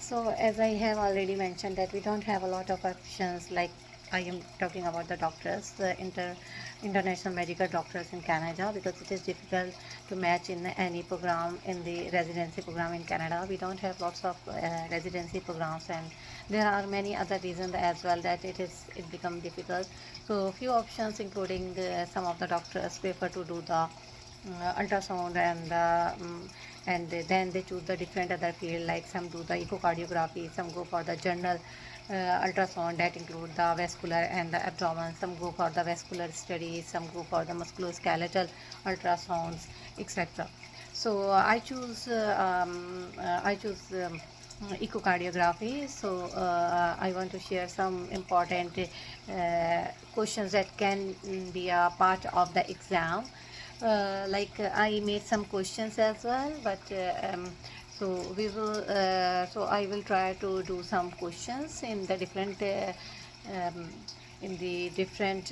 So as I have already mentioned that we don't have a lot of options, like I am talking about the doctors, the international medical doctors in Canada, because it is difficult to match in any program in the residency program in Canada. We don't have lots of residency programs, and there are many other reasons as well that it become difficult. So few options, including some of the doctors prefer to do the ultrasound, and then they choose the different other field, like some do the echocardiography, some go for the general ultrasound that include the vascular and the abdomen, some go for the vascular studies, some go for the musculoskeletal ultrasounds, etc. So I choose echocardiography. So I want to share some important questions that can be a part of the exam. I made some questions as well, but so I will try to do some questions um, in the different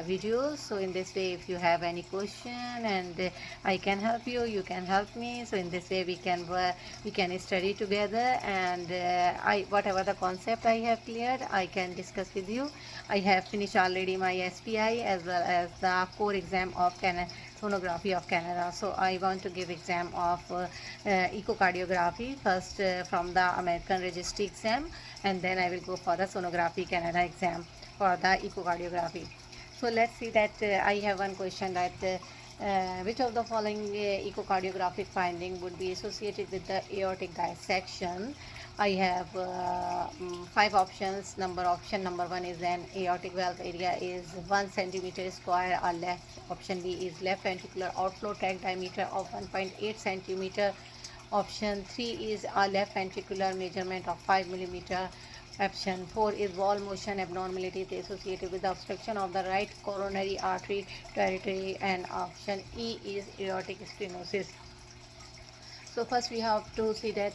videos. So in this way, if you have any question and I can help you, you can help me. So in this way we can study together, and I whatever the concept I have cleared, I can discuss with you. I have finished already my SPI as well as the core exam of sonography of Canada. So I want to give exam of echocardiography first from the American registry exam, and then I will go for the sonography Canada exam for the echocardiography. So let's see that I have one question that which of the following echocardiographic finding would be associated with the aortic dissection? I have five options. Option number one is an aortic valve area is 1 centimeter square or less. Option B is left ventricular outflow tract diameter of 1.8 centimeter. Option 3 is a left ventricular measurement of 5 millimeter. Option 4 is wall motion abnormality associated with the obstruction of the right coronary artery territory, and option E is aortic stenosis. So first we have to see that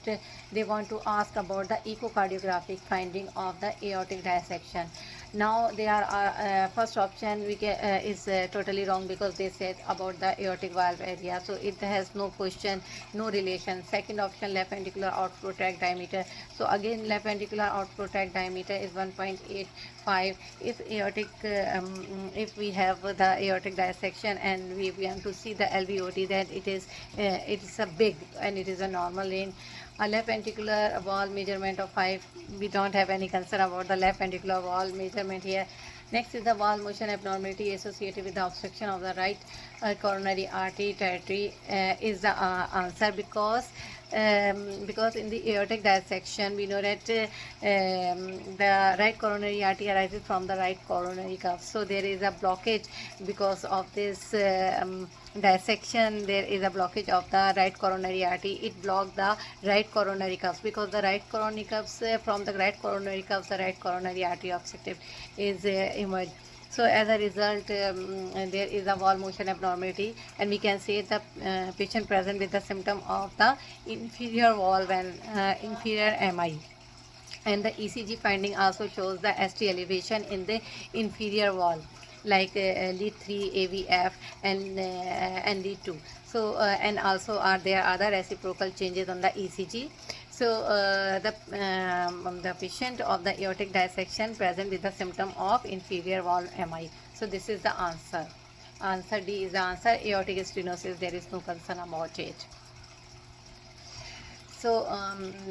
they want to ask about the echocardiographic finding of the aortic dissection. Now they are first option is totally wrong, because they said about the aortic valve area, so it has no question, no relation. Second option, left ventricular outflow tract diameter. So again, left ventricular outflow tract diameter is 1.85. If we have the aortic dissection and we want to see the LVOT, then it is a big and it is a normal range. A left ventricular wall measurement of 5. We don't have any concern about the left ventricular wall measurement here. Next is the wall motion abnormality associated with the obstruction of the right coronary artery territory is the answer, because in the aortic dissection we know that the right coronary artery arises from the right coronary cuff. So there is a blockage because of this dissection. There is a blockage of the right coronary artery. It blocked the right coronary cuffs, because the right coronary cuffs from the right coronary cuffs, the right coronary artery obstructive is emerged. So as a result, there is a wall motion abnormality, and we can say the patient present with the symptom of the inferior wall when inferior MI. And the ECG finding also shows the ST elevation in the inferior wall, like lead 3 AVF and lead 2. So and also are there other reciprocal changes on the ECG. So the patient of the aortic dissection present with the symptom of inferior wall MI. So this is the answer. Answer D is the answer. Aortic stenosis, there is no concern about it. So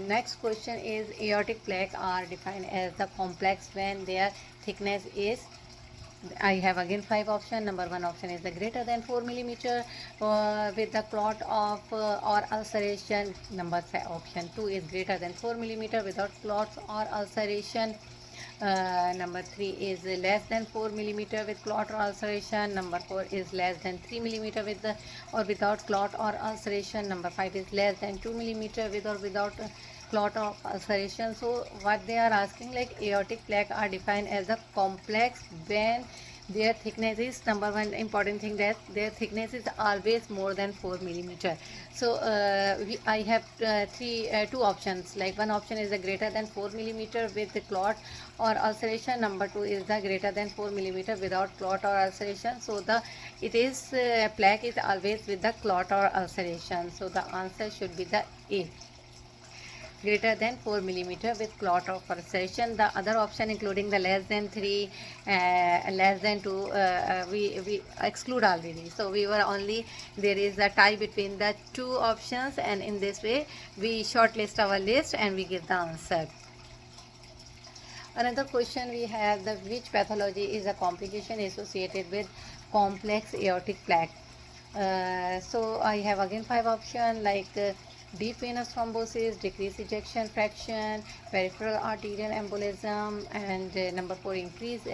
next question is, aortic plaque are defined as the complex when their thickness is, I have again five options. Number one option is the greater than 4 millimeter with the clot of or ulceration. Option 2 is greater than 4 millimeter without clots or ulceration. Number 3 is less than 4 millimeter with clot or ulceration. Number 4 is less than 3 millimeter with or without clot or ulceration. Number 5 is less than 2 millimeter with or without clot or ulceration. So what they are asking, like aortic plaque are defined as a complex when their thickness is, number one important thing, that their thickness is always more than 4 millimeter. So I have two options, like one option is the greater than 4 millimeter with the clot or ulceration. Number 2 is the greater than 4 millimeter without clot or ulceration. So the plaque is always with the clot or ulceration. So the answer should be the A. greater than 4 millimeter with clot of pulsation. The other option including the less than 3, less than 2, we exclude already. So we were only, there is a tie between the two options, and in this way we shortlist our list and we give the answer. Another question we have, the which pathology is a complication associated with complex aortic plaque? So I have again 5 options like deep venous thrombosis, decreased ejection fraction, peripheral arterial embolism, and number 4 increase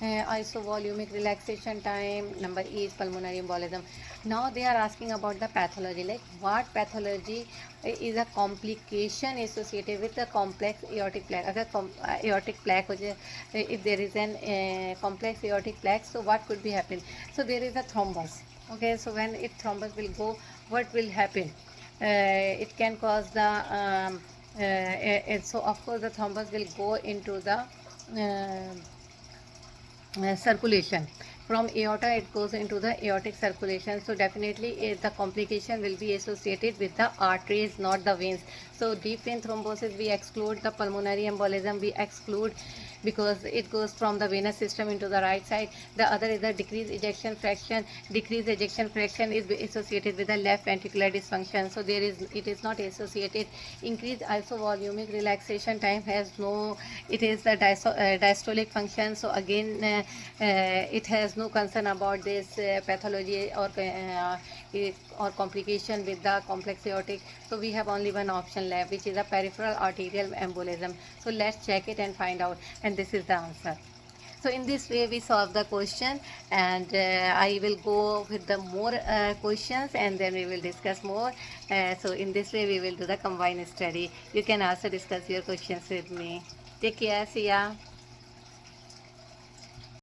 isovolumic relaxation time. Number E is pulmonary embolism. Now they are asking about the pathology, like what pathology is a complication associated with the complex aortic plaque. अगर aortic plaque हो जाए, if there is an complex aortic plaque, so what could be happen? So there is a thrombus. Okay, so when it thrombus will go, what will happen? It can cause the so of course the thrombus will go into the circulation. From aorta it goes into the aortic circulation, so definitely the complication will be associated with the arteries, not the veins. So deep vein thrombosis we exclude, the pulmonary embolism we exclude because it goes from the venous system into the right side. The other is the decreased ejection fraction. Decreased ejection fraction is associated with the left ventricular dysfunction, so there is, it is not associated. Increased isovolumic relaxation time has no, it is the diastolic function, so again it has no concern about this pathology or complication with the complex aortic. So we have only one option left, which is a peripheral arterial embolism. So let's check it and find out, and this is the answer. So in this way we solve the question, and I will go with the more questions and then we will discuss more. So in this way we will do the combined study. You can also discuss your questions with me. Take care. See ya.